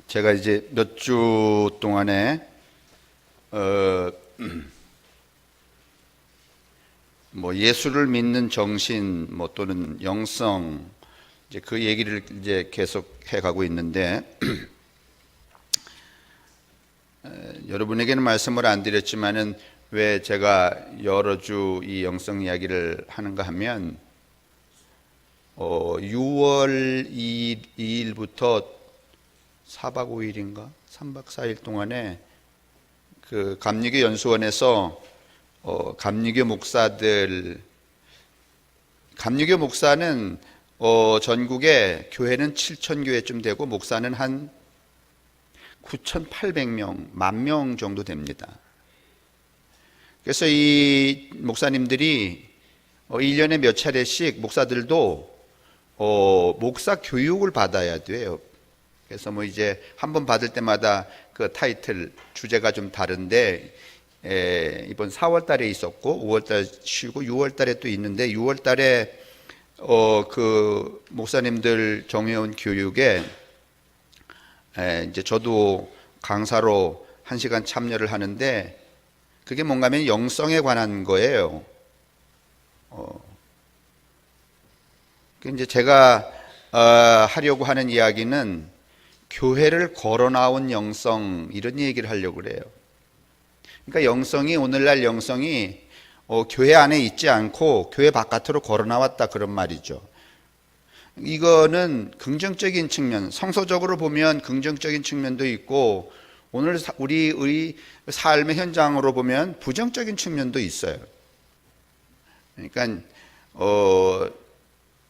제가 이제 몇 주 동안에 뭐 예수를 믿는 정신 또는 영성 이제 그 얘기를 이제 계속 해가고 있는데 여러분에게는 말씀을 안 드렸지만은 왜 제가 여러 주 이 영성 이야기를 하는가 하면 6월 2일부터 4박 5일인가 3박 4일 동안에 그 감리교 연수원에서 감리교 목사는 전국에 교회는 7,000교회쯤 되고 목사는 한 9,800명, 10,000명 정도 됩니다. 그래서 이 목사님들이 1년에 몇 차례씩 목사들도 목사 교육을 받아야 돼요. 그래서 뭐 이제 한 번 받을 때마다 그 타이틀 주제가 좀 다른데 이번 4월 달에 있었고 5월 달 쉬고 6월 달에 또 있는데 6월 달에 그 목사님들 정회원 교육에 이제 저도 강사로 1시간 참여를 하는데 그게 뭔가 하면 영성에 관한 거예요. 이제 제가 하려고 하는 이야기는 교회를 걸어 나온 영성 이런 얘기를 하려고 그래요. 그러니까 영성이 오늘날 영성이 교회 안에 있지 않고 교회 바깥으로 걸어 나왔다 그런 말이죠. 이거는 긍정적인 측면, 성서적으로 보면 긍정적인 측면도 있고 오늘 우리의 삶의 현장으로 보면 부정적인 측면도 있어요. 그러니까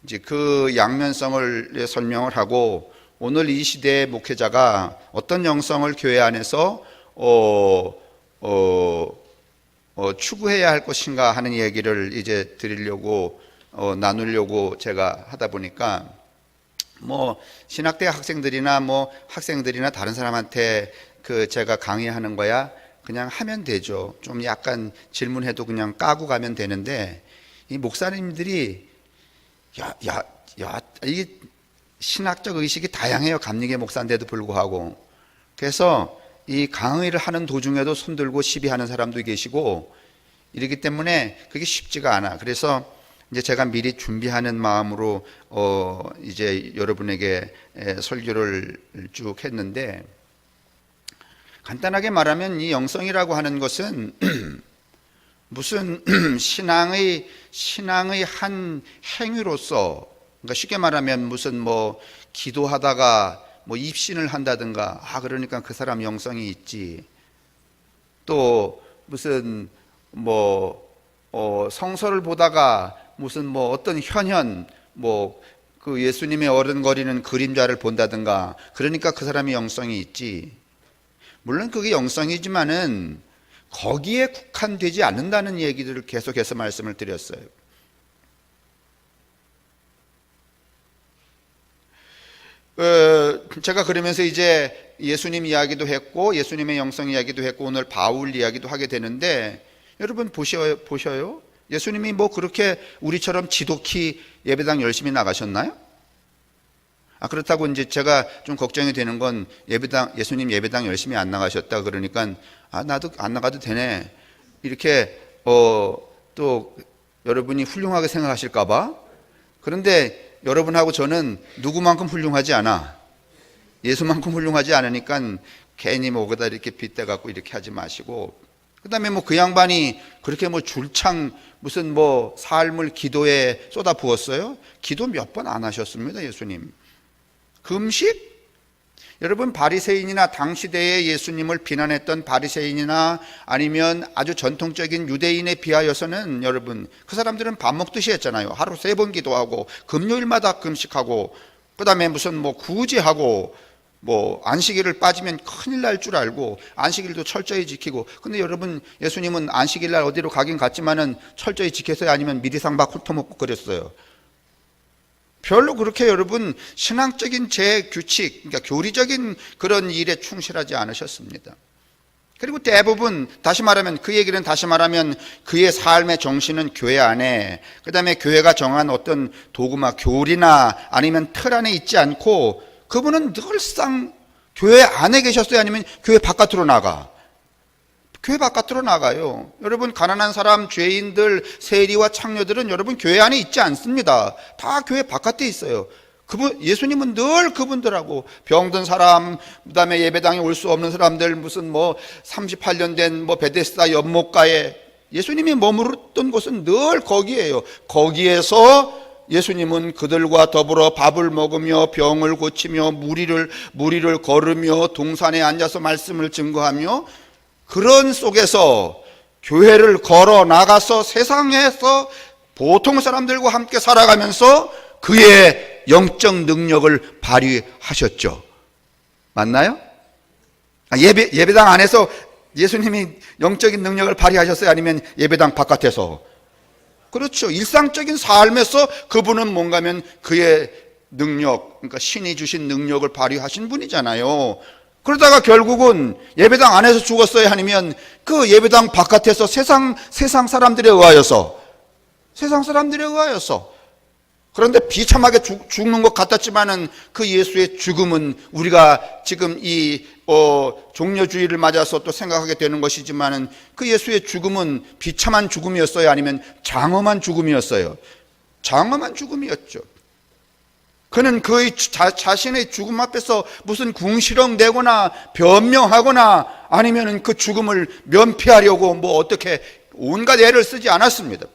이제 그 양면성을 설명을 하고 오늘 이 시대의 목회자가 어떤 영성을 교회 안에서 추구해야 할 것인가 하는 얘기를 이제 드리려고 나누려고 제가 하다 보니까 뭐 신학대 학생들이나 뭐 학생들이나 다른 사람한테 그 제가 강의하는 거야 그냥 하면 되죠. 좀 약간 질문해도 그냥 까고 가면 되는데 이 목사님들이 이게 신학적 의식이 다양해요. 감리교 목사인데도 불구하고. 그래서 이 강의를 하는 도중에도 손들고 시비하는 사람도 계시고 이러기 때문에 그게 쉽지가 않아. 그래서 이제 제가 미리 준비하는 마음으로 이제 여러분에게 설교를 쭉 했는데 간단하게 말하면 이 영성이라고 하는 것은 무슨 신앙의 한 행위로서 그러니까 쉽게 말하면 무슨 뭐 기도하다가 뭐 입신을 한다든가 그러니까 그 사람 영성이 있지. 또 무슨 뭐 성서를 보다가 무슨 뭐 어떤 현현 뭐 그 예수님의 어른거리는 그림자를 본다든가 그러니까 그 사람이 영성이 있지. 물론 그게 영성이지만은 거기에 국한되지 않는다는 얘기들을 계속해서 말씀을 드렸어요. 제가 그러면서 이제 예수님 이야기도 했고 예수님의 영성 이야기도 했고 오늘 바울 이야기도 하게 되는데 여러분 보셔요? 예수님이 뭐 그렇게 우리처럼 지독히 예배당 열심히 나가셨나요? 그렇다고 이제 제가 좀 걱정이 되는 건 예수님 예배당 열심히 안 나가셨다 그러니까 나도 안 나가도 되네 이렇게 또 여러분이 훌륭하게 생각하실까 봐. 그런데 여러분하고 저는 누구만큼 훌륭하지 않아. 예수만큼 훌륭하지 않으니까 괜히 뭐거다 이렇게 빗대 갖고 이렇게 하지 마시고 그 다음에 뭐 그 양반이 그렇게 뭐 줄창 무슨 뭐 삶을 기도에 쏟아 부었어요? 기도 몇 번 안 하셨습니다. 예수님. 금식? 여러분 바리새인이나 당시대의 예수님을 비난했던 바리새인이나 아니면 아주 전통적인 유대인에 비하여서는 여러분 그 사람들은 밥 먹듯이 했잖아요. 하루 3번 기도하고 금요일마다 금식하고 그 다음에 무슨 뭐 구제하고 뭐 안식일을 빠지면 큰일 날 줄 알고 안식일도 철저히 지키고 근데 여러분 예수님은 안식일 날 어디로 가긴 갔지만은 철저히 지켜서야 아니면 미리상박 훑어먹고 그랬어요. 별로 그렇게 여러분 신앙적인 제 규칙, 그러니까 교리적인 그런 일에 충실하지 않으셨습니다. 그리고 대부분 다시 말하면 그 얘기는 다시 말하면 그의 삶의 정신은 교회 안에 그 다음에 교회가 정한 어떤 도구마 교리나 아니면 틀 안에 있지 않고 그분은 늘상 교회 안에 계셨어요? 아니면 교회 바깥으로 나가? 교회 바깥으로 나가요. 여러분, 가난한 사람, 죄인들, 세리와 창녀들은 여러분 교회 안에 있지 않습니다. 다 교회 바깥에 있어요. 예수님은 늘 그분들하고, 병든 사람, 그 다음에 예배당에 올 수 없는 사람들, 무슨 38년 된 베데스다 연못가에 예수님이 머무르던 곳은 늘 거기에요. 거기에서 예수님은 그들과 더불어 밥을 먹으며 병을 고치며 무리를 걸으며 동산에 앉아서 말씀을 증거하며, 그런 속에서 교회를 걸어 나가서 세상에서 보통 사람들과 함께 살아가면서 그의 영적 능력을 발휘하셨죠. 맞나요? 예배당 안에서 예수님이 영적인 능력을 발휘하셨어요? 아니면 예배당 바깥에서? 그렇죠. 일상적인 삶에서 그분은 뭔가면 그의 능력, 그러니까 신이 주신 능력을 발휘하신 분이잖아요. 그러다가 결국은 예배당 안에서 죽었어요? 아니면 그 예배당 바깥에서 세상 사람들에 의하여서? 그런데 비참하게 죽는 것 같았지만은 그 예수의 죽음은 우리가 지금 이 종려주의를 맞아서 또 생각하게 되는 것이지만은 그 예수의 죽음은 비참한 죽음이었어요? 아니면 장엄한 죽음이었어요? 장엄한 죽음이었죠. 그는 그의 자신의 죽음 앞에서 무슨 궁시렁 대거나 변명하거나 아니면은 그 죽음을 면피하려고 어떻게 온갖 애를 쓰지 않았습니다.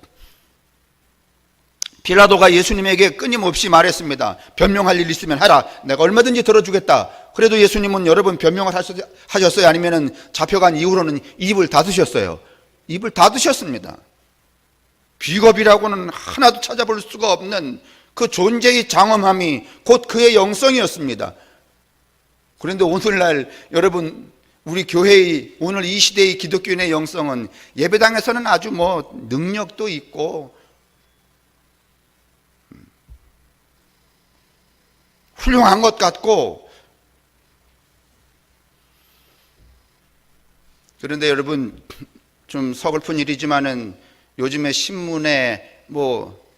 빌라도가 예수님에게 끊임없이 말했습니다. 변명할 일 있으면 하라. 내가 얼마든지 들어주겠다. 그래도 예수님은 여러분 변명을 하셨어요? 아니면은 잡혀간 이후로는 입을 닫으셨어요? 입을 닫으셨습니다. 비겁이라고는 하나도 찾아볼 수가 없는 그 존재의 장엄함이 곧 그의 영성이었습니다. 그런데 오늘날 여러분, 우리 교회의, 오늘 이 시대의 기독교인의 영성은 예배당에서는 아주 능력도 있고 훌륭한 것 같고, 그런데 여러분, 좀 서글픈 일이지만은 요즘에 신문에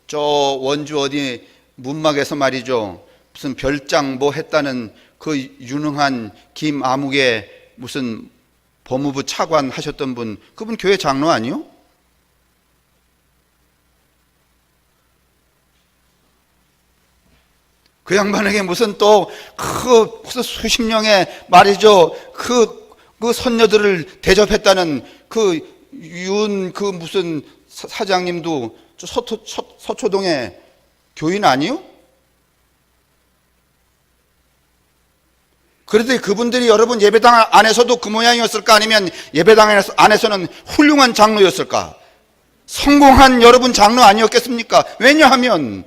저 원주 어디 문막에서 말이죠, 무슨 별장 했다는 그 유능한 김아묵의 무슨 법무부 차관 하셨던 분, 그분 교회 장로 아니요? 그 양반에게 무슨 무슨 수십 명의 말이죠, 그 선녀들을 대접했다는 무슨 사장님도 서초동의 교인 아니요? 그런데 그분들이 여러분 예배당 안에서도 그 모양이었을까? 아니면 예배당 안에서는 훌륭한 장로였을까? 성공한 여러분 장로 아니었겠습니까? 왜냐하면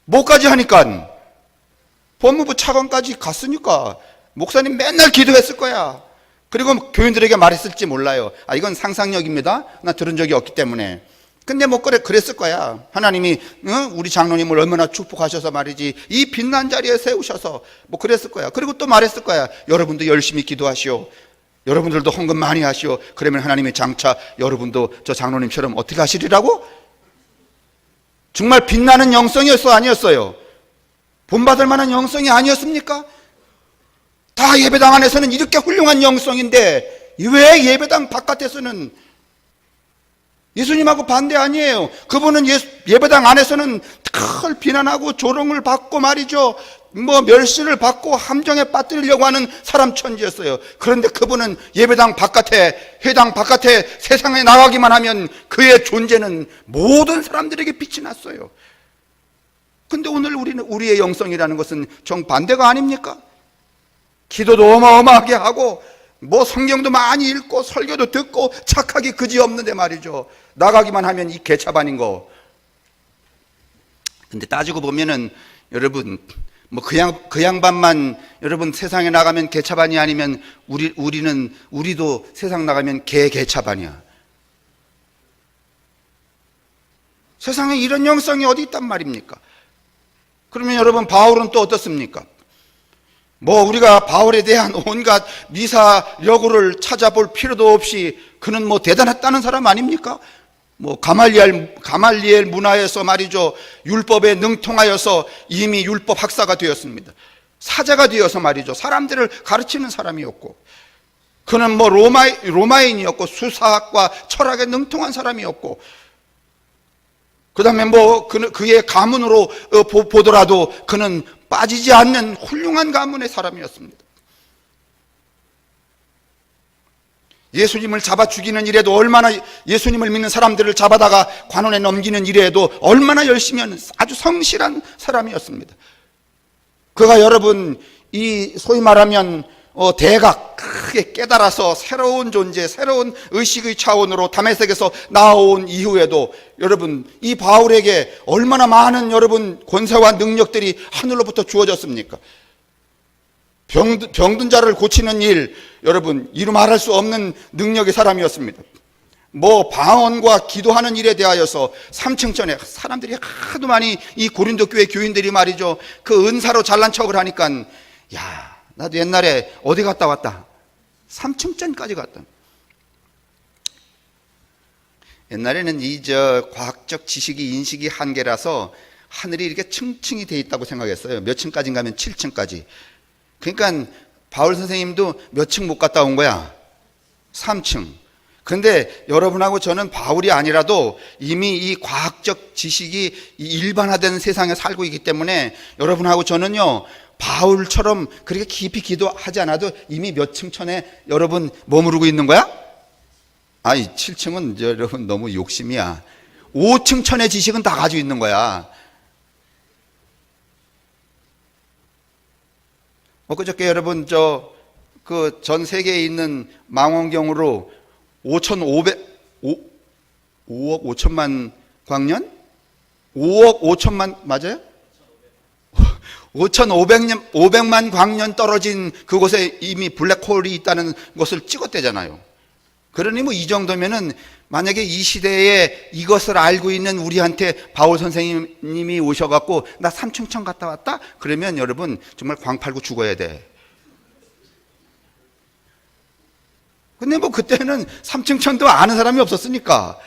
뭐까지 하니까? 법무부 차관까지 갔으니까. 목사님 맨날 기도했을 거야. 그리고 교인들에게 말했을지 몰라요. 이건 상상력입니다. 나 들은 적이 없기 때문에. 근데 그랬을 거야. 하나님이 우리 장로님을 얼마나 축복하셔서 말이지, 이 빛난 자리에 세우셔서 그랬을 거야. 그리고 또 말했을 거야. 여러분도 열심히 기도하시오. 여러분들도 헌금 많이 하시오. 그러면 하나님의 장차 여러분도 저 장로님처럼 어떻게 하시리라고? 정말 빛나는 영성이었어, 아니었어요? 본받을 만한 영성이 아니었습니까? 다 예배당 안에서는 이렇게 훌륭한 영성인데 왜 예배당 바깥에서는 예수님하고 반대 아니에요. 그분은 예배당 안에서는 늘 비난하고 조롱을 받고 말이죠, 멸시를 받고 함정에 빠뜨리려고 하는 사람 천지였어요. 그런데 그분은 예배당 바깥에, 회당 바깥에 세상에 나가기만 하면 그의 존재는 모든 사람들에게 빛이 났어요. 근데 오늘 우리의 영성이라는 것은 정반대가 아닙니까? 기도도 어마어마하게 하고 성경도 많이 읽고 설교도 듣고 착하기 그지없는데 말이죠, 나가기만 하면 이 개차반인 거. 근데 따지고 보면은 여러분, 그 양반만 여러분 세상에 나가면 개차반이 아니면 우리도 세상 나가면 개차반이야. 세상에 이런 영성이 어디 있단 말입니까? 그러면 여러분, 바울은 또 어떻습니까? 우리가 바울에 대한 온갖 미사여구를 찾아볼 필요도 없이 그는 대단했다는 사람 아닙니까? 가말리엘 문화에서 말이죠, 율법에 능통하여서 이미 율법 학사가 되었습니다. 사자가 되어서 말이죠. 사람들을 가르치는 사람이었고, 그는 뭐 로마인이었고, 수사학과 철학에 능통한 사람이었고, 그 다음에 뭐 그의 가문으로 보더라도 그는 빠지지 않는 훌륭한 가문의 사람이었습니다. 예수님을 잡아 죽이는 일에도 얼마나, 예수님을 믿는 사람들을 잡아다가 관원에 넘기는 일에도 얼마나 열심히 하는 아주 성실한 사람이었습니다. 그가 여러분 이 소위 말하면 대각 크게 깨달아서 새로운 존재, 새로운 의식의 차원으로 다메섹에서 나온 이후에도 여러분 이 바울에게 얼마나 많은 여러분 권세와 능력들이 하늘로부터 주어졌습니까? 병든 자를 고치는 일, 여러분 이루 말할 수 없는 능력의 사람이었습니다. 뭐 방언과 기도하는 일에 대하여서 3층 전에 사람들이 하도 많이, 이 고린도 교회 교인들이 말이죠, 그 은사로 잘난 척을 하니까, 야 나도 옛날에 어디 갔다 왔다, 3층 전까지 갔다. 옛날에는 과학적 지식이, 인식이 한계라서 하늘이 이렇게 층층이 돼 있다고 생각했어요. 몇 층까지 가면 7층까지. 그러니까 바울 선생님도 몇 층 못 갔다 온 거야? 3층. 그런데 여러분하고 저는 바울이 아니라도 이미 이 과학적 지식이 일반화된 세상에 살고 있기 때문에 여러분하고 저는요, 바울처럼 그렇게 깊이 기도하지 않아도 이미 몇 층 천에 여러분 머무르고 있는 거야? 아니 7층은 여러분 너무 욕심이야. 5층 천의 지식은 다 가지고 있는 거야. 그저께 여러분 그 전 세계에 있는 망원경으로 5억 5천만 광년? 5억 5천만, 맞아요? 5,500만 광년 떨어진 그곳에 이미 블랙홀이 있다는 것을 찍었대잖아요. 그러니 뭐 이 정도면은 만약에 이 시대에 이것을 알고 있는 우리한테 바울 선생님이 오셔갖고 나 삼층천 갔다 왔다? 그러면 여러분 정말 광 팔고 죽어야 돼. 근데 뭐 그때는 삼층천도 아는 사람이 없었으니까.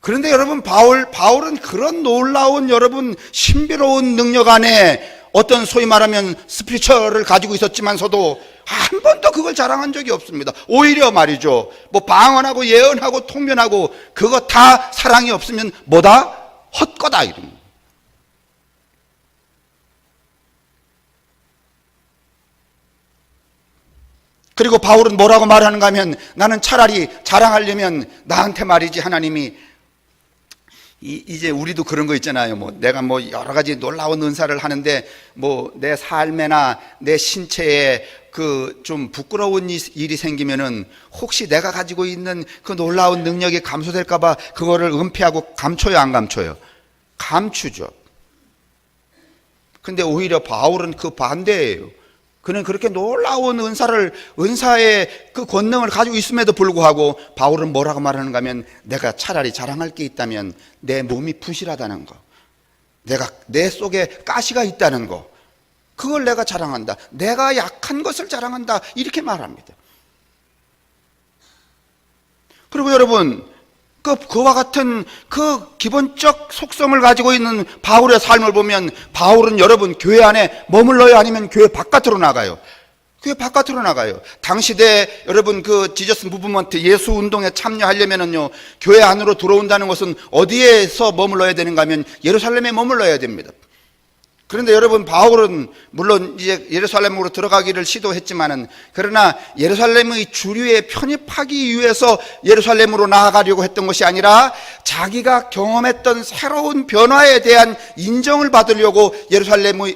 그런데 여러분 바울은 그런 놀라운 여러분 신비로운 능력 안에 어떤 소위 말하면 스피리처를 가지고 있었지만서도 한 번도 그걸 자랑한 적이 없습니다. 오히려 말이죠, 뭐 방언하고 예언하고 통변하고 그거 다 사랑이 없으면 뭐다? 헛거다 이런. 그리고 바울은 뭐라고 말하는가 하면, 나는 차라리 자랑하려면 나한테 말이지, 하나님이 이제 우리도 그런 거 있잖아요. 뭐 내가 뭐 여러 가지 놀라운 은사를 하는데 뭐 내 삶에나 내 신체에 그 좀 부끄러운 일이 생기면은 혹시 내가 가지고 있는 그 놀라운 능력이 감소될까 봐 그거를 은폐하고 감춰요, 안 감춰요? 감추죠. 근데 오히려 바울은 그 반대예요. 그는 그렇게 놀라운 은사의 그 권능을 가지고 있음에도 불구하고 바울은 뭐라고 말하는가 하면, 내가 차라리 자랑할 게 있다면 내 몸이 부실하다는 거, 내 속에 가시가 있다는 거, 그걸 내가 자랑한다. 내가 약한 것을 자랑한다. 이렇게 말합니다. 그리고 여러분, 그와 같은 그 기본적 속성을 가지고 있는 바울의 삶을 보면, 바울은 여러분 교회 안에 머물러요, 아니면 교회 바깥으로 나가요? 교회 바깥으로 나가요. 당시대 여러분 그 지저스 무브먼트, 예수 운동에 참여하려면은요, 교회 안으로 들어온다는 것은 어디에서 머물러야 되는가 하면 예루살렘에 머물러야 됩니다. 그런데 여러분 바울은 물론 이제 예루살렘으로 들어가기를 시도했지만은, 그러나 예루살렘의 주류에 편입하기 위해서 예루살렘으로 나아가려고 했던 것이 아니라 자기가 경험했던 새로운 변화에 대한 인정을 받으려고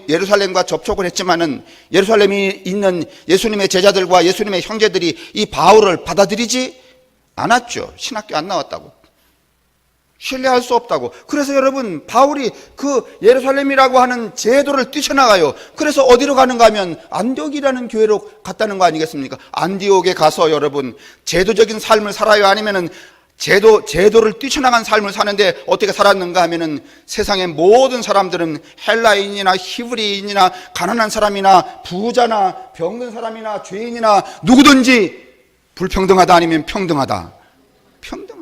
예루살렘과 접촉을 했지만은, 예루살렘에 있는 예수님의 제자들과 예수님의 형제들이 이 바울을 받아들이지 않았죠. 신학교 안 나왔다고, 신뢰할 수 없다고. 그래서 여러분 바울이 그 예루살렘이라고 하는 제도를 뛰쳐나가요. 그래서 어디로 가는가 하면 안디옥이라는 교회로 갔다는 거 아니겠습니까? 안디옥에 가서 여러분 제도적인 삶을 살아요, 아니면은 제도를 뛰쳐나간 삶을 사는데 어떻게 살았는가 하면은, 세상의 모든 사람들은 헬라인이나 히브리인이나 가난한 사람이나 부자나 병든 사람이나 죄인이나 누구든지 불평등하다 아니면 평등하다. 평등하다.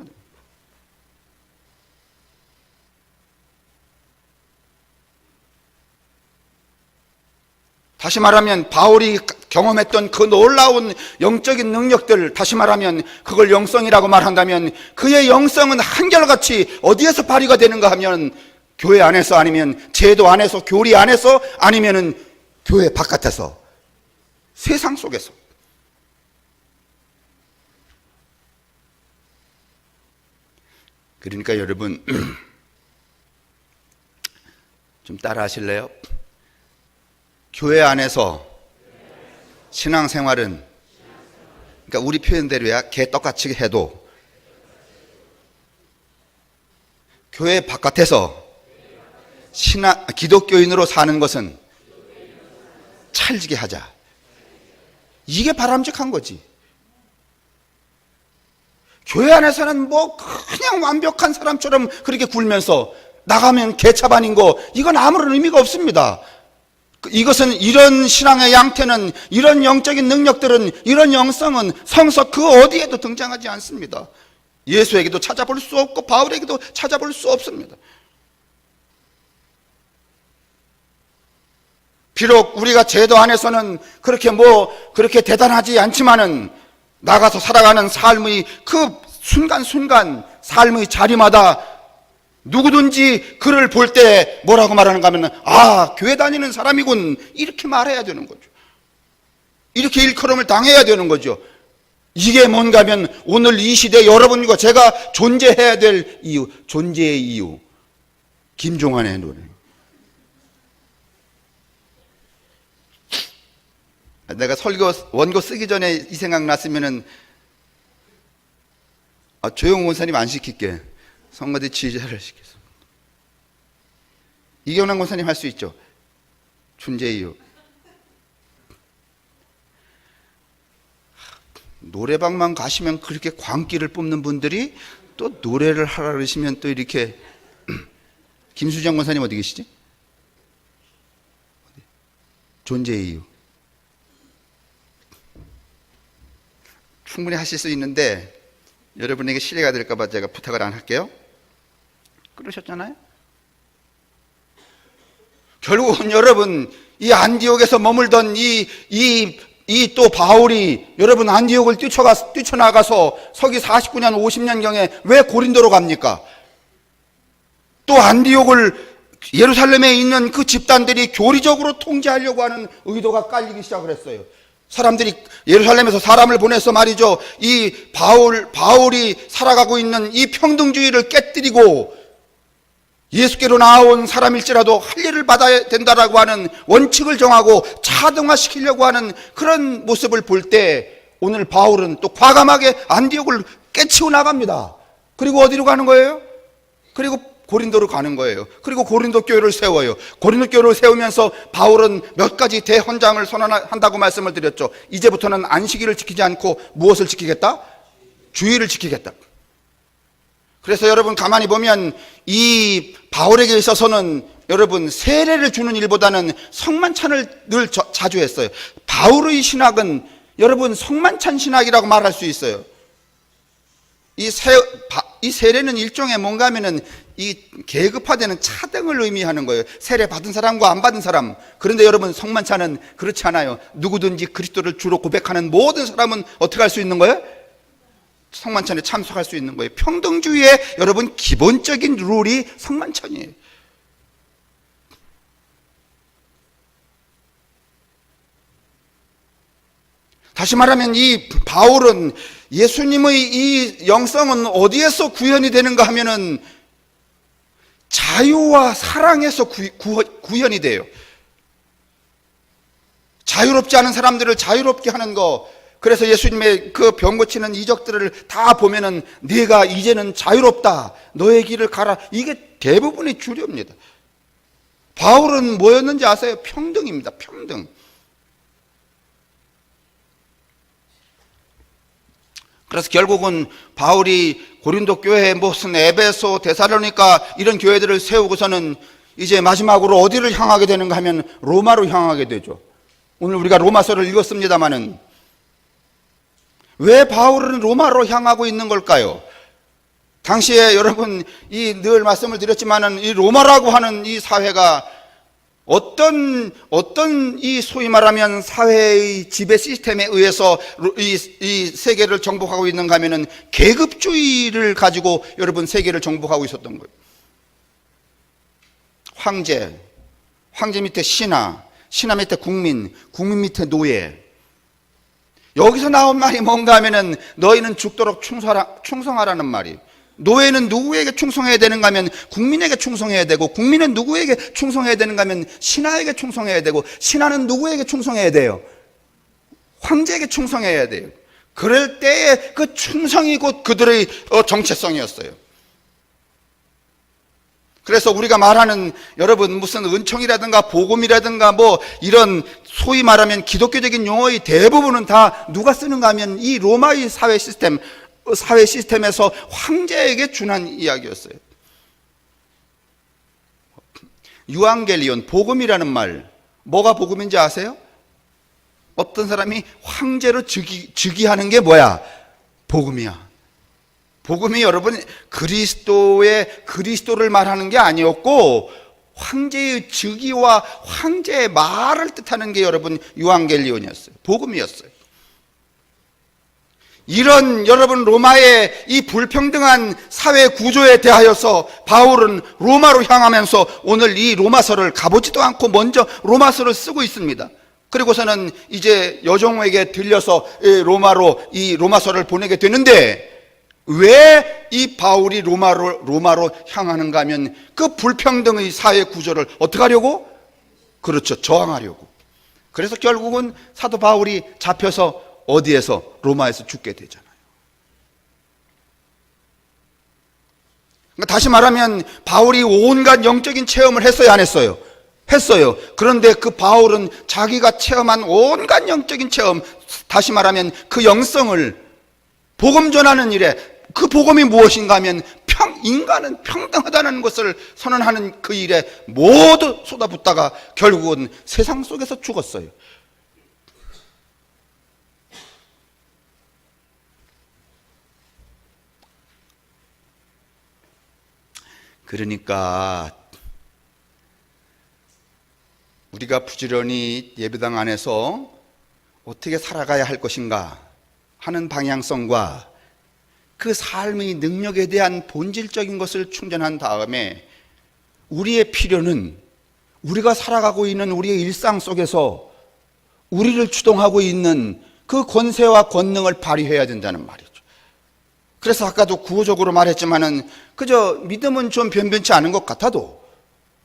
다시 말하면 바울이 경험했던 그 놀라운 영적인 능력들, 다시 말하면 그걸 영성이라고 말한다면 그의 영성은 한결같이 어디에서 발휘가 되는가 하면 교회 안에서, 아니면 제도 안에서, 교리 안에서, 아니면은 교회 바깥에서, 세상 속에서. 그러니까 여러분 좀 따라 하실래요? 교회 안에서 신앙생활은, 그러니까 우리 표현대로야 개떡같이 해도, 교회 바깥에서 기독교인으로 사는 것은 찰지게 하자. 이게 바람직한 거지. 교회 안에서는 뭐 그냥 완벽한 사람처럼 그렇게 굴면서 나가면 개차반인 거, 이건 아무런 의미가 없습니다. 이것은, 이런 신앙의 양태는, 이런 영적인 능력들은, 이런 영성은 성서 그 어디에도 등장하지 않습니다. 예수에게도 찾아볼 수 없고 바울에게도 찾아볼 수 없습니다. 비록 우리가 제도 안에서는 그렇게 대단하지 않지만은 나가서 살아가는 삶의 그 순간순간, 삶의 자리마다 누구든지 그를 볼 때 뭐라고 말하는가 하면, 아, 교회 다니는 사람이군, 이렇게 말해야 되는 거죠. 이렇게 일컬음을 당해야 되는 거죠. 이게 뭔가 하면 오늘 이 시대 여러분과 제가 존재해야 될 이유, 존재의 이유. 김종환의 노래. 내가 원고 쓰기 전에 이 생각 났으면은, 조용 원사님 안 시킬게. 성가대 지휘자를 시켰어. 이경남 권사님 할 수 있죠. 존재의 이유. 노래방만 가시면 그렇게 광기를 뿜는 분들이 또 노래를 하라 그러시면 또 이렇게. 김수정 권사님 어디 계시지? 존재의 이유. 충분히 하실 수 있는데 여러분에게 실례가 될까봐 제가 부탁을 안 할게요. 그러셨잖아요? 결국은 여러분, 이 안디옥에서 머물던 이 또 바울이, 여러분 안디옥을 뛰쳐나가서 서기 49년 50년경에 왜 고린도로 갑니까? 또 안디옥을, 예루살렘에 있는 그 집단들이 교리적으로 통제하려고 하는 의도가 깔리기 시작을 했어요. 사람들이 예루살렘에서 사람을 보내서 말이죠, 이 바울이 살아가고 있는 이 평등주의를 깨뜨리고 예수께로 나온 사람일지라도 할 일을 받아야 된다라고 하는 원칙을 정하고 차등화시키려고 하는 그런 모습을 볼 때 오늘 바울은 또 과감하게 안디옥을 깨치고 나갑니다. 그리고 어디로 가는 거예요? 그리고 고린도로 가는 거예요. 그리고 고린도 교회를 세워요. 고린도 교회를 세우면서 바울은 몇 가지 대헌장을 선언한다고 말씀을 드렸죠. 이제부터는 안식일을 지키지 않고 무엇을 지키겠다? 주의를 지키겠다. 그래서 여러분 가만히 보면 이 바울에게 있어서는 여러분 세례를 주는 일보다는 성만찬을 늘 자주 했어요. 바울의 신학은 여러분 성만찬 신학이라고 말할 수 있어요. 이 세례는 일종의 뭔가 하면은 이 계급화되는 차등을 의미하는 거예요. 세례 받은 사람과 안 받은 사람. 그런데 여러분 성만찬은 그렇지 않아요. 누구든지 그리스도를 주로 고백하는 모든 사람은 어떻게 할 수 있는 거예요? 성만찬에 참석할 수 있는 거예요. 평등주의의 여러분 기본적인 룰이 성만찬이에요. 다시 말하면 이 바울은 예수님의 이 영성은 어디에서 구현이 되는가 하면은 자유와 사랑에서 구현이 돼요. 자유롭지 않은 사람들을 자유롭게 하는 거. 그래서 예수님의 그 병 고치는 이적들을 다 보면은 네가 이제는 자유롭다, 너의 길을 가라, 이게 대부분의 주류입니다. 바울은 뭐였는지 아세요? 평등입니다. 평등. 그래서 결국은 바울이 고린도 교회, 무슨 에베소, 데살로니가 이런 교회들을 세우고서는 이제 마지막으로 어디를 향하게 되는가 하면 로마로 향하게 되죠. 오늘 우리가 로마서를 읽었습니다마는 왜 바울은 로마로 향하고 있는 걸까요? 당시에 여러분 늘 말씀을 드렸지만은 이 로마라고 하는 이 사회가 어떤 이 소위 말하면 사회의 지배 시스템에 의해서 이 세계를 정복하고 있는가 하면은 계급주의를 가지고 여러분 세계를 정복하고 있었던 거예요. 황제 밑에 신하 밑에 국민 밑에 노예. 여기서 나온 말이 뭔가 하면은 너희는 죽도록 충성하라는 말이에요. 노예는 누구에게 충성해야 되는가 하면 국민에게 충성해야 되고, 국민은 누구에게 충성해야 되는가 하면 신하에게 충성해야 되고, 신하는 누구에게 충성해야 돼요? 황제에게 충성해야 돼요. 그럴 때에 그 충성이 곧 그들의 정체성이었어요. 그래서 우리가 말하는 여러분 무슨 은총이라든가 복음이라든가 뭐 이런 소위 말하면 기독교적인 용어의 대부분은 다 누가 쓰는가 하면 이 로마의 사회 시스템에서 황제에게 준한 이야기였어요. 유앙겔리온, 복음이라는 말, 뭐가 복음인지 아세요? 어떤 사람이 황제로 즉위하는 게 뭐야? 복음이야. 복음이 여러분 그리스도를 말하는 게 아니었고, 황제의 즉위와 황제의 말을 뜻하는 게 여러분 유앙겔리온이었어요. 복음이었어요. 이런 여러분 로마의 이 불평등한 사회 구조에 대하여서 바울은 로마로 향하면서 오늘 이 로마서를 가보지도 않고 먼저 로마서를 쓰고 있습니다. 그리고서는 이제 여종에게 들려서 로마로 이 로마서를 보내게 되는데, 왜 이 바울이 로마로 향하는가 하면 그 불평등의 사회 구조를 어떻게 하려고? 그렇죠, 저항하려고. 그래서 결국은 사도 바울이 잡혀서 어디에서? 로마에서 죽게 되잖아요. 그러니까 다시 말하면 바울이 온갖 영적인 체험을 했어요, 안 했어요? 했어요. 그런데 그 바울은 자기가 체험한 온갖 영적인 체험, 다시 말하면 그 영성을 복음 전하는 일에, 그 복음이 무엇인가 하면 인간은 평등하다는 것을 선언하는 그 일에 모두 쏟아붓다가 결국은 세상 속에서 죽었어요. 그러니까 우리가 부지런히 예배당 안에서 어떻게 살아가야 할 것인가 하는 방향성과 그 삶의 능력에 대한 본질적인 것을 충전한 다음에, 우리의 필요는 우리가 살아가고 있는 우리의 일상 속에서 우리를 주동하고 있는 그 권세와 권능을 발휘해야 된다는 말이죠. 그래서 아까도 구호적으로 말했지만은 그저 믿음은 좀 변변치 않은 것 같아도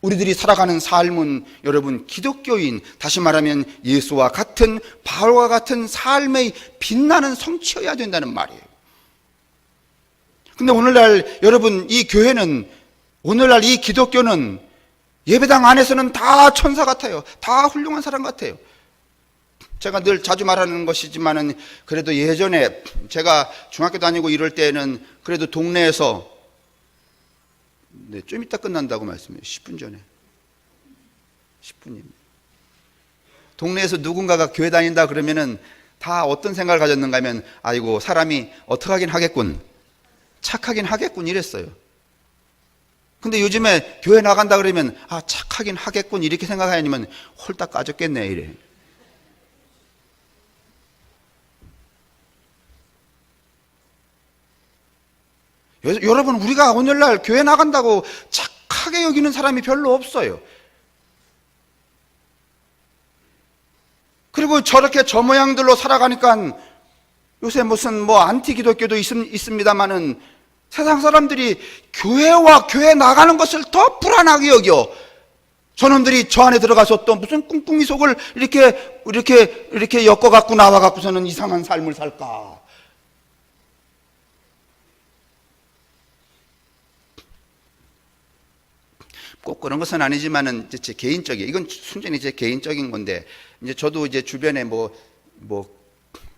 우리들이 살아가는 삶은 여러분 기독교인, 다시 말하면 예수와 같은, 바울과 같은 삶의 빛나는 성취여야 된다는 말이에요. 근데 오늘날 여러분 이 교회는, 오늘날 이 기독교는 예배당 안에서는 다 천사 같아요. 다 훌륭한 사람 같아요. 제가 늘 자주 말하는 것이지만은 그래도 예전에 제가 중학교 다니고 이럴 때는 그래도 동네에서, 네, 좀 이따 끝난다고 말씀해요. 10분 전에. 10분입니다. 동네에서 누군가가 교회 다닌다 그러면은 다 어떤 생각을 가졌는가 하면, 아이고 사람이 어떻게 하긴 하겠군, 착하긴 하겠군 이랬어요. 근데 요즘에 교회 나간다 그러면 착하긴 하겠군 이렇게 생각하냐면 홀딱 까졌겠네 이래. 여러분 우리가 오늘날 교회 나간다고 착하게 여기는 사람이 별로 없어요. 그리고 저렇게 저 모양들로 살아가니까 요새 무슨 뭐 안티 기독교도 있습니다만은 세상 사람들이 교회와 교회 나가는 것을 더 불안하게 여겨. 저놈들이 저 안에 들어가서 또 무슨 꿍꿍이 속을 이렇게 엮어갖고 나와갖고서는 이상한 삶을 살까. 꼭 그런 것은 아니지만은 제 개인적인, 이건 순전히 제 개인적인 건데, 이제 저도 이제 주변에 뭐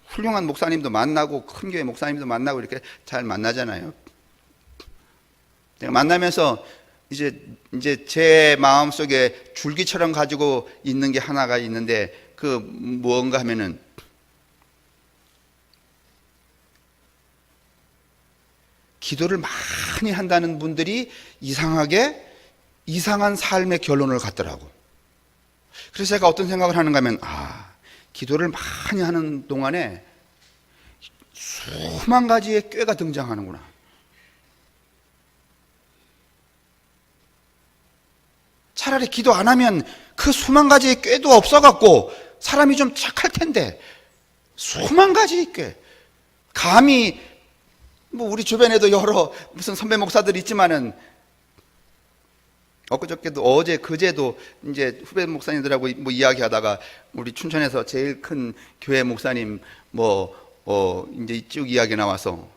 훌륭한 목사님도 만나고 큰 교회 목사님도 만나고 이렇게 잘 만나잖아요. 내가 만나면서 이제 제 마음속에 줄기처럼 가지고 있는 게 하나가 있는데, 그 무언가 하면은 기도를 많이 한다는 분들이 이상하게 이상한 삶의 결론을 갖더라고. 그래서 제가 어떤 생각을 하는가 하면, 기도를 많이 하는 동안에 수만 가지의 꾀가 등장하는구나. 차라리 기도 안 하면 그 수만 가지의 꾀도 없어갖고 사람이 좀 착할 텐데, 수만 가지의 꾀. 감히, 우리 주변에도 여러 무슨 선배 목사들 있지만은, 엊그저께도 그제도 이제 후배 목사님들하고 이야기하다가 우리 춘천에서 제일 큰 교회 목사님 이제 쭉 이야기 나와서,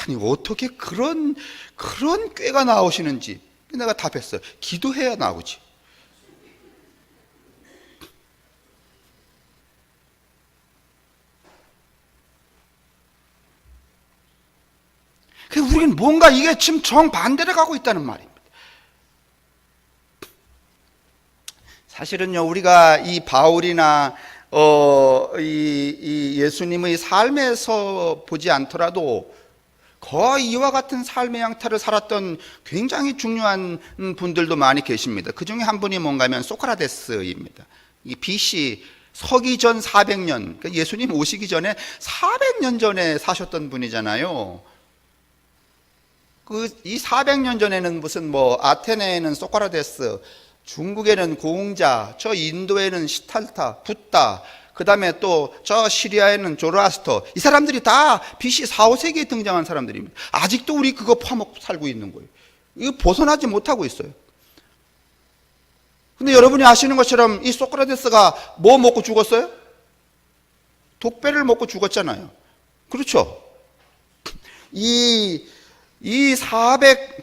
아니 어떻게 그런 꾀가 나오시는지 내가 답했어요. 기도해야 나오지. 우리는 뭔가 이게 지금 정반대로 가고 있다는 말입니다. 사실은요, 우리가 이 바울이나 이 예수님의 삶에서 보지 않더라도 거의 이와 같은 삶의 양태를 살았던 굉장히 중요한 분들도 많이 계십니다. 그 중에 한 분이 뭔가 하면 소크라테스입니다. 이 BC 서기 전 400년, 그러니까 예수님 오시기 전에 400년 전에 사셨던 분이잖아요. 이 400년 전에는 무슨 아테네에는 소크라테스, 중국에는 공자, 저 인도에는 시탈타, 붓다, 그 다음에 또 저 시리아에는 조로아스터, 이 사람들이 다 BC 4, 5세기에 등장한 사람들입니다. 아직도 우리 그거 파먹고 살고 있는 거예요. 이거 벗어나지 못하고 있어요. 근데 여러분이 아시는 것처럼 이 소크라테스가 뭐 먹고 죽었어요? 독배를 먹고 죽었잖아요. 그렇죠?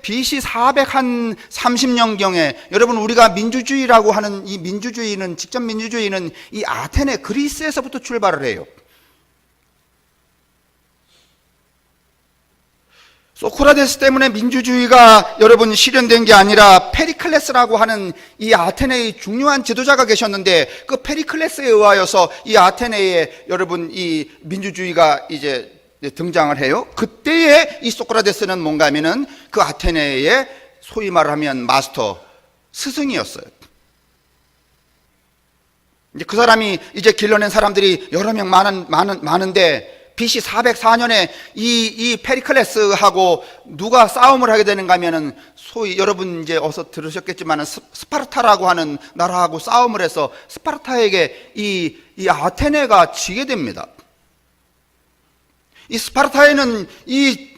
BC 430년경에 여러분, 우리가 민주주의라고 하는 이 민주주의는, 직접 민주주의는 이 아테네 그리스에서부터 출발을 해요. 소크라테스 때문에 민주주의가 여러분 실현된 게 아니라 페리클레스라고 하는 이 아테네의 중요한 지도자가 계셨는데, 그 페리클레스에 의하여서 이 아테네에 여러분 이 민주주의가 이제 등장을 해요. 그때에 이 소크라테스는 뭔가 하면은 그 아테네의 소위 말하면 마스터, 스승이었어요. 이제 그 사람이 이제 길러낸 사람들이 여러 명 많은데, BC 404년에 이 페리클레스하고 누가 싸움을 하게 되는가 하면은, 소위 여러분 이제 어서 들으셨겠지만은 스파르타라고 하는 나라하고 싸움을 해서 스파르타에게 이 아테네가 지게 됩니다. 이 스파르타에는, 이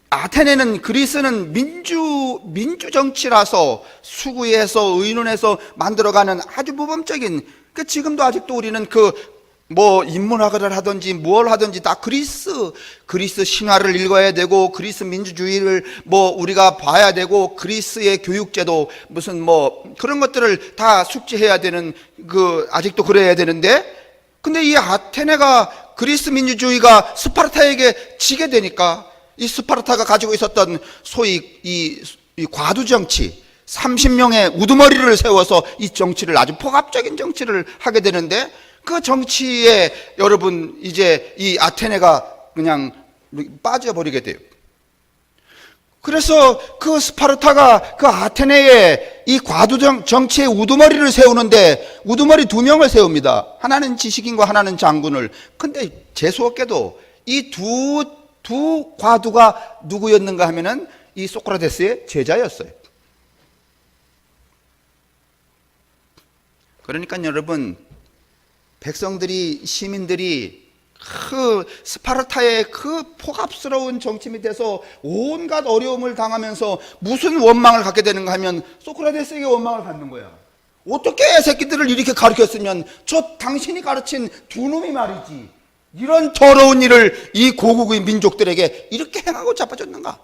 아테네는, 그리스는 민주 정치라서 수구해서 의논해서 만들어가는 아주 모범적인, 지금도 아직도 우리는 인문학을 하든지 뭘 하든지 다 그리스 신화를 읽어야 되고, 그리스 민주주의를 우리가 봐야 되고, 그리스의 교육제도 무슨 그런 것들을 다 숙지해야 되는, 아직도 그래야 되는데, 근데 이 아테네가, 그리스 민주주의가 스파르타에게 지게 되니까, 이 스파르타가 가지고 있었던 소위 이 과두 정치, 30명의 우두머리를 세워서 이 정치를, 아주 포갑적인 정치를 하게 되는데, 그 정치에 여러분 이제 이 아테네가 그냥 빠져버리게 돼요. 그래서 그 스파르타가 그 아테네에 이 과두 정치의 우두머리를 세우는데, 우두머리 2명을 세웁니다. 하나는 지식인과 하나는 장군을. 근데 재수없게도 이 두 과두가 누구였는가 하면은 이 소크라테스의 제자였어요. 그러니까 여러분, 백성들이, 시민들이 그 스파르타의 그 포갑스러운 정치 밑에서 온갖 어려움을 당하면서 무슨 원망을 갖게 되는가 하면 소크라테스에게 원망을 갖는 거야. 어떻게 새끼들을 이렇게 가르쳤으면 저 당신이 가르친 두 놈이 말이지, 이런 더러운 일을 이 고국의 민족들에게 이렇게 행하고 자빠졌는가.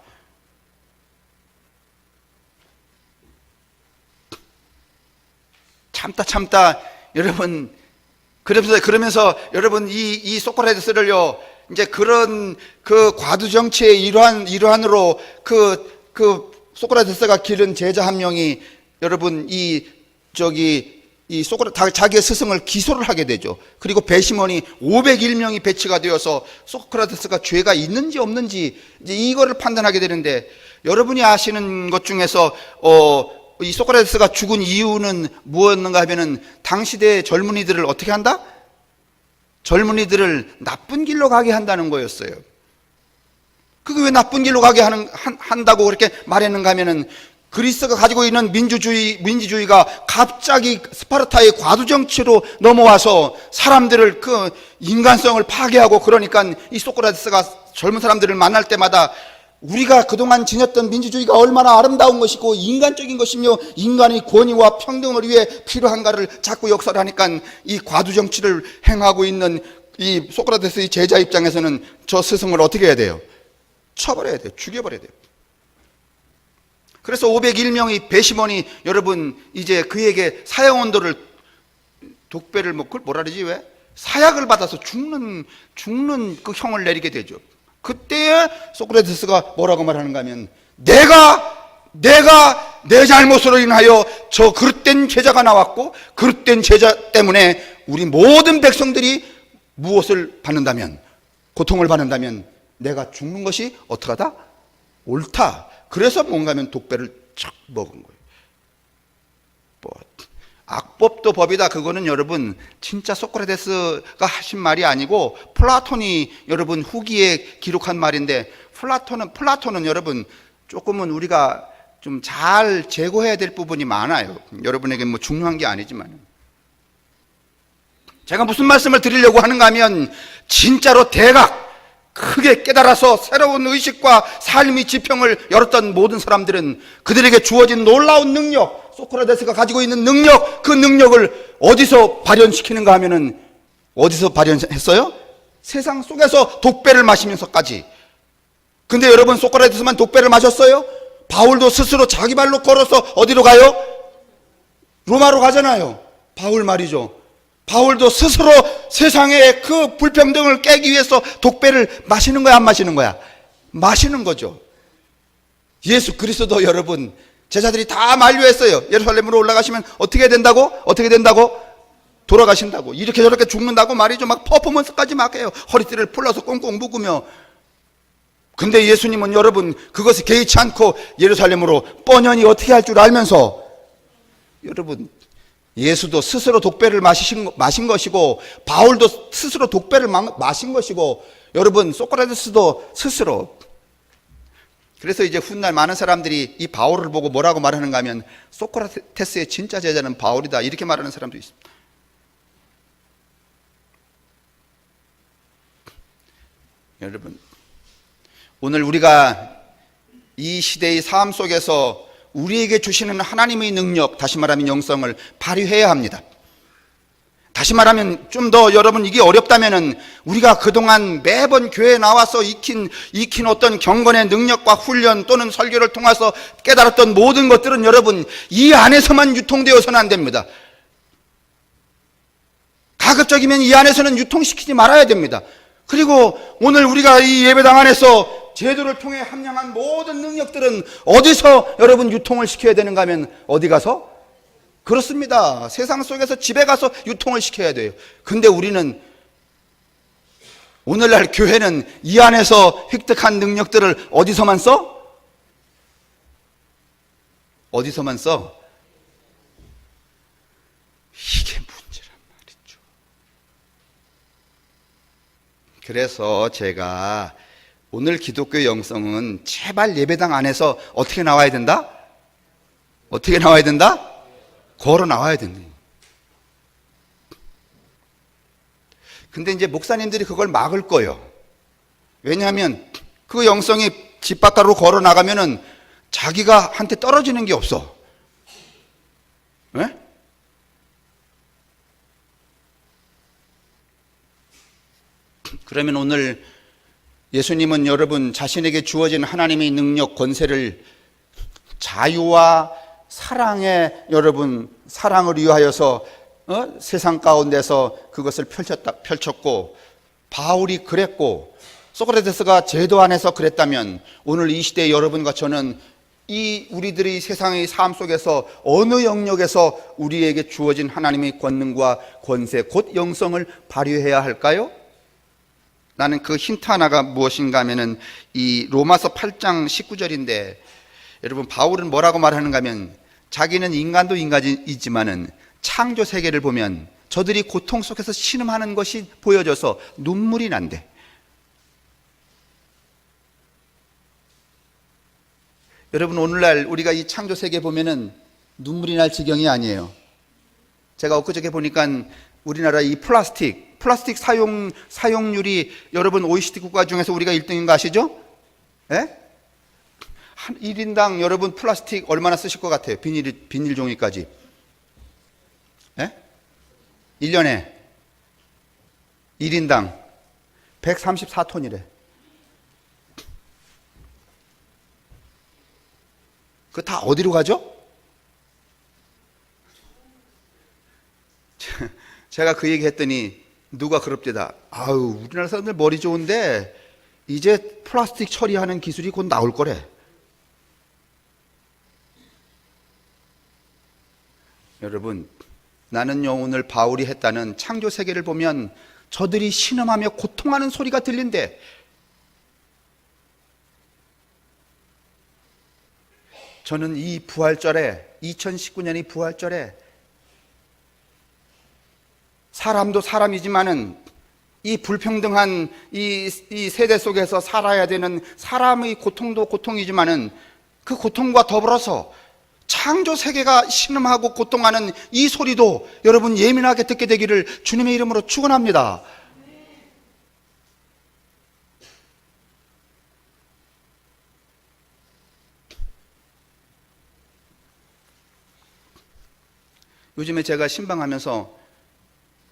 참다 여러분, 그러면서 여러분 이 소크라테스를요, 이제 그런 그 과두 정치의 일환으로 그 소크라테스가 기른 제자 한 명이 여러분 자기의 스승을 기소를 하게 되죠. 그리고 배심원이 501명이 배치가 되어서 소크라테스가 죄가 있는지 없는지 이제 이거를 판단하게 되는데, 여러분이 아시는 것 중에서 이 소크라테스가 죽은 이유는 무엇인가 하면은 당시대 젊은이들을 어떻게 한다? 젊은이들을 나쁜 길로 가게 한다는 거였어요. 그게 왜 나쁜 길로 가게 한다고 그렇게 말했는가 하면은 그리스가 가지고 있는 민주주의가 갑자기 스파르타의 과도정치로 넘어와서 사람들을 그 인간성을 파괴하고, 그러니까 이 소크라테스가 젊은 사람들을 만날 때마다 우리가 그동안 지녔던 민주주의가 얼마나 아름다운 것이고 인간적인 것이며 인간의 권위와 평등을 위해 필요한가를 자꾸 역설하니까 이 과도정치를 행하고 있는 이 소크라테스의 제자 입장에서는 저 스승을 어떻게 해야 돼요? 쳐버려야 돼요. 죽여버려야 돼요. 그래서 501명의 배심원이 여러분 이제 그에게 사형언도를, 독배를 그걸 뭐라 그러지, 왜? 사약을 받아서 죽는 그 형을 내리게 되죠. 그때에 소크라테스가 뭐라고 말하는가 하면, 내가 내 잘못으로 인하여 저 그릇된 제자가 나왔고, 그릇된 제자 때문에 우리 모든 백성들이 무엇을 받는다면, 고통을 받는다면 내가 죽는 것이 어떡하다? 옳다. 그래서 뭔가 하면 독배를 척 먹은 거예요. 악법도 법이다. 그거는 여러분 진짜 소크라테스가 하신 말이 아니고 플라톤이 여러분 후기에 기록한 말인데, 플라톤은 여러분 조금은 우리가 좀 잘 제고해야 될 부분이 많아요. 여러분에게 뭐 중요한 게 아니지만, 제가 무슨 말씀을 드리려고 하는가 하면, 진짜로 대각 크게 깨달아서 새로운 의식과 삶의 지평을 열었던 모든 사람들은 그들에게 주어진 놀라운 능력, 소크라테스가 가지고 있는 능력, 그 능력을 어디서 발현시키는가 하면은, 어디서 발현했어요? 세상 속에서 독배를 마시면서까지. 근데 여러분, 소크라테스만 독배를 마셨어요? 바울도 스스로 자기 발로 걸어서 어디로 가요? 로마로 가잖아요. 바울 말이죠. 바울도 스스로 세상의 그 불평등을 깨기 위해서 독배를 마시는 거야, 안 마시는 거야? 마시는 거죠. 예수 그리스도 여러분, 제자들이 다 만류했어요. 예루살렘으로 올라가시면 어떻게 된다고? 어떻게 된다고? 돌아가신다고. 이렇게 저렇게 죽는다고 말이죠. 막 퍼포먼스까지 막 해요. 허리띠를 풀러서 꽁꽁 묶으며. 근데 예수님은 여러분 그것을 개의치 않고 예루살렘으로 뻔연히 어떻게 할 줄 알면서, 여러분 예수도 스스로 독배를 마신 것이고, 바울도 스스로 독배를 마신 것이고, 여러분 소크라테스도 스스로. 그래서 이제 훗날 많은 사람들이 이 바울을 보고 뭐라고 말하는가 하면, 소크라테스의 진짜 제자는 바울이다, 이렇게 말하는 사람도 있습니다. 여러분, 오늘 우리가 이 시대의 삶 속에서 우리에게 주시는 하나님의 능력, 다시 말하면 영성을 발휘해야 합니다. 다시 말하면 좀 더 여러분 이게 어렵다면은, 우리가 그동안 매번 교회에 나와서 익힌 어떤 경건의 능력과 훈련 또는 설교를 통해서 깨달았던 모든 것들은 여러분 이 안에서만 유통되어서는 안 됩니다. 가급적이면 이 안에서는 유통시키지 말아야 됩니다. 그리고 오늘 우리가 이 예배당 안에서 제도를 통해 함량한 모든 능력들은 어디서 여러분 유통을 시켜야 되는가 하면, 어디 가서? 그렇습니다. 세상 속에서 집에 가서 유통을 시켜야 돼요. 근데 우리는, 오늘날 교회는 이 안에서 획득한 능력들을 어디서만 써? 어디서만 써? 이게 문제란 말이죠. 그래서 제가 오늘 기독교 영성은 제발 예배당 안에서 어떻게 나와야 된다? 어떻게 나와야 된다? 걸어 나와야 된다. 근데 이제 목사님들이 그걸 막을 거예요. 왜냐하면 그 영성이 집 바깥으로 걸어 나가면은 자기가 한테 떨어지는 게 없어. 왜? 그러면 오늘 예수님은 여러분 자신에게 주어진 하나님의 능력, 권세를 자유와 사랑에, 여러분 사랑을 위하여서 세상 가운데서 그것을 펼쳤고, 바울이 그랬고, 소크라테스가 제도 안에서 그랬다면, 오늘 이 시대의 여러분과 저는 이 우리들의 세상의 삶 속에서 어느 영역에서 우리에게 주어진 하나님의 권능과 권세, 곧 영성을 발휘해야 할까요? 나는 그 힌트 하나가 무엇인가 하면은 이 로마서 8장 19절인데, 여러분 바울은 뭐라고 말하는가 하면, 자기는 인간도 인간이지만은 창조 세계를 보면 저들이 고통 속에서 신음하는 것이 보여져서 눈물이 난대. 여러분, 오늘날 우리가 이 창조 세계 보면은 눈물이 날 지경이 아니에요. 제가 엊그저께 보니까 우리나라 이 플라스틱 사용률이 여러분 OECD 국가 중에서 우리가 1등인 거 아시죠? 예? 한 1인당 여러분 플라스틱 얼마나 쓰실 것 같아요? 비닐 종이까지. 예? 1년에 1인당 134톤이래. 그거 다 어디로 가죠? 제가 그 얘기 했더니 누가 그럽디다. 아유, 우리나라 사람들 머리 좋은데 이제 플라스틱 처리하는 기술이 곧 나올 거래. 여러분, 나는요, 오늘 바울이 했다는 창조 세계를 보면 저들이 신음하며 고통하는 소리가 들린대. 저는 이 부활절에, 2019년이 부활절에 사람도 사람이지만은 이 불평등한 이 세대 속에서 살아야 되는 사람의 고통도 고통이지만은 그 고통과 더불어서 창조 세계가 신음하고 고통하는 이 소리도 여러분 예민하게 듣게 되기를 주님의 이름으로 축원합니다. 요즘에 제가 신방하면서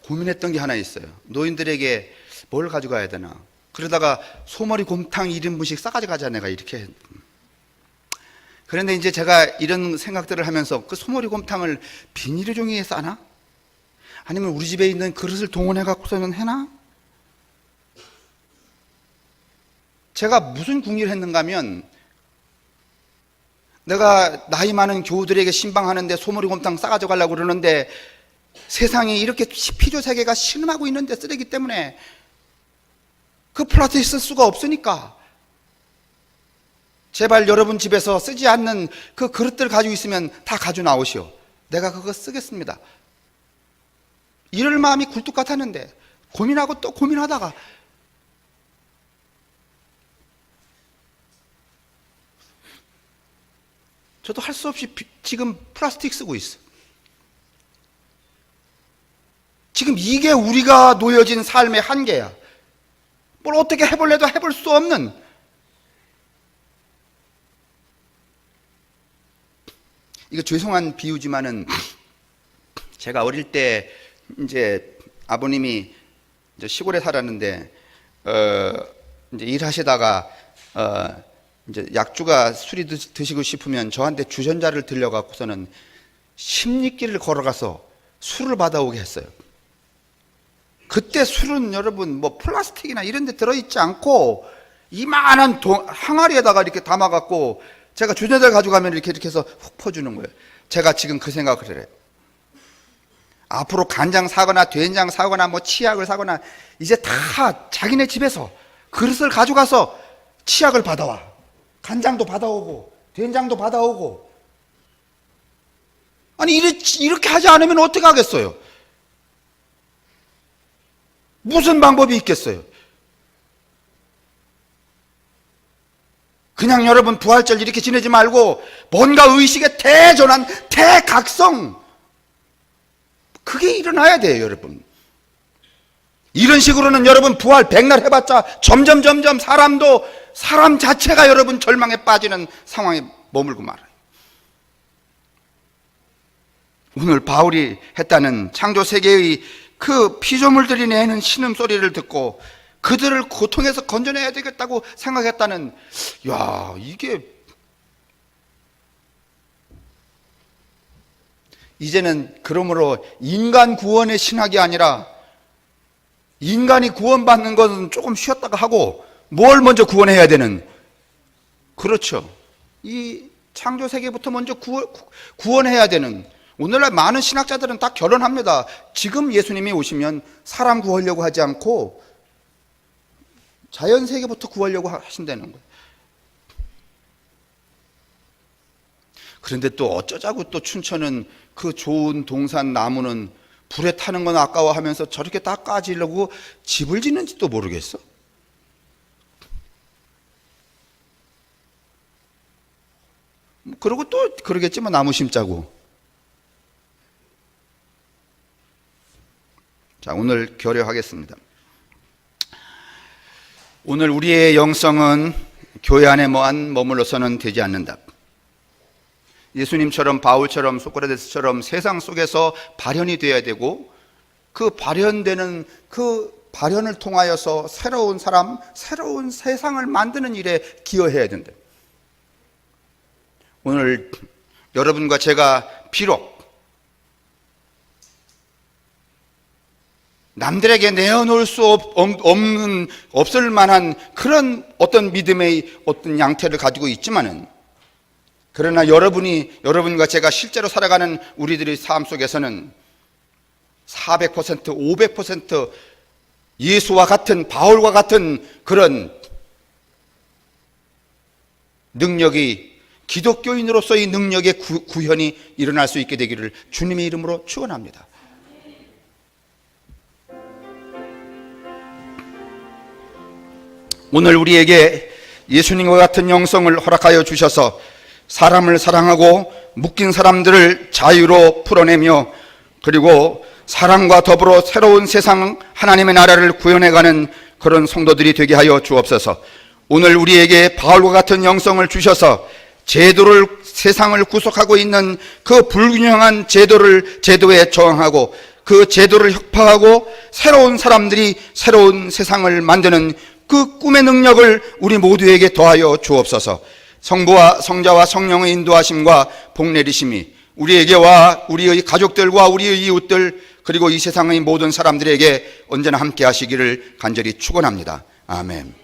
고민했던 게 하나 있어요. 노인들에게 뭘 가져가야 되나. 그러다가 소머리 곰탕 1인분씩 싸가지 가자 내가 이렇게. 그런데 이제 제가 이런 생각들을 하면서 그 소머리 곰탕을 비닐 종이에 싸나? 아니면 우리 집에 있는 그릇을 동원해 갖고서는 해나? 제가 무슨 궁리를 했는가 하면 내가 나이 많은 교우들에게 신방하는데 소머리 곰탕 싸가져 가려고 그러는데 세상에 이렇게 피조 세계가 신음하고 있는데 쓰레기 때문에 그 플라스틱 쓸 수가 없으니까 제발 여러분 집에서 쓰지 않는 그 그릇들 가지고 있으면 다 가져 나오시오. 내가 그거 쓰겠습니다. 이럴 마음이 굴뚝 같았는데 고민하고 또 고민하다가 저도 할 수 없이 지금 플라스틱 쓰고 있어. 지금 이게 우리가 놓여진 삶의 한계야. 뭘 어떻게 해볼래도 해볼 수 없는. 이거 죄송한 비유지만은 제가 어릴 때 이제 아버님이 이제 시골에 살았는데 이제 일하시다가 이제 약주가 술이 드시고 싶으면 저한테 주전자를 들려갖고서는 십리길을 걸어가서 술을 받아오게 했어요. 그때 술은 여러분 뭐 플라스틱이나 이런 데 들어있지 않고 이만한 항아리에다가 이렇게 담아갖고 제가 주전자를 가져가면 이렇게 해서 훅 퍼주는 거예요. 제가 지금 그 생각을 해요. 앞으로 간장 사거나 된장 사거나 뭐 치약을 사거나 이제 다 자기네 집에서 그릇을 가져가서 치약을 받아와. 간장도 받아오고 된장도 받아오고. 아니 이렇게 하지 않으면 어떻게 하겠어요? 무슨 방법이 있겠어요? 그냥 여러분 부활절 이렇게 지내지 말고 뭔가 의식의 대전환, 대각성 그게 일어나야 돼요, 여러분. 이런 식으로는 여러분 부활 백날 해봤자 점점 사람 자체가 여러분 절망에 빠지는 상황에 머물고 말아요. 오늘 바울이 했다는 창조 세계의 그 피조물들이 내는 신음소리를 듣고 그들을 고통에서 건져내야 되겠다고 생각했다는, 야, 이게 이제는 그러므로 인간 구원의 신학이 아니라 인간이 구원받는 것은 조금 쉬었다가 하고 뭘 먼저 구원해야 되는, 그렇죠, 이 창조 세계부터 먼저 구원해야 되는. 오늘날 많은 신학자들은 다 결론합니다. 지금 예수님이 오시면 사람 구하려고 하지 않고 자연 세계부터 구하려고 하신다는 거예요. 그런데 또 어쩌자고 또 춘천은 그 좋은 동산 나무는 불에 타는 건 아까워하면서 저렇게 다 까지려고 집을 짓는지도 모르겠어? 그러고 또 그러겠지만 나무 심자고. 자, 오늘 결의하겠습니다. 오늘 우리의 영성은 교회 안에만 머물러서는 되지 않는다. 예수님처럼, 바울처럼, 소크라테스처럼 세상 속에서 발현이 되어야 되고, 그 발현되는 그 발현을 통하여서 새로운 사람, 새로운 세상을 만드는 일에 기여해야 된다. 오늘 여러분과 제가 비록 남들에게 내어놓을 수 없을 만한 그런 어떤 믿음의 어떤 양태를 가지고 있지만은, 그러나 여러분과 제가 실제로 살아가는 우리들의 삶 속에서는 400%, 500% 예수와 같은, 바울과 같은 그런 능력이, 기독교인으로서의 능력의 구현이 일어날 수 있게 되기를 주님의 이름으로 축원합니다. 오늘 우리에게 예수님과 같은 영성을 허락하여 주셔서 사람을 사랑하고 묶인 사람들을 자유로 풀어내며, 그리고 사랑과 더불어 새로운 세상, 하나님의 나라를 구현해가는 그런 성도들이 되게 하여 주옵소서. 오늘 우리에게 바울과 같은 영성을 주셔서 세상을 구속하고 있는 그 불균형한 제도에 저항하고 그 제도를 혁파하고 새로운 사람들이 새로운 세상을 만드는 그 꿈의 능력을 우리 모두에게 더하여 주옵소서. 성부와 성자와 성령의 인도하심과 복내리심이 우리에게와 우리의 가족들과 우리의 이웃들, 그리고 이 세상의 모든 사람들에게 언제나 함께 하시기를 간절히 축원합니다. 아멘.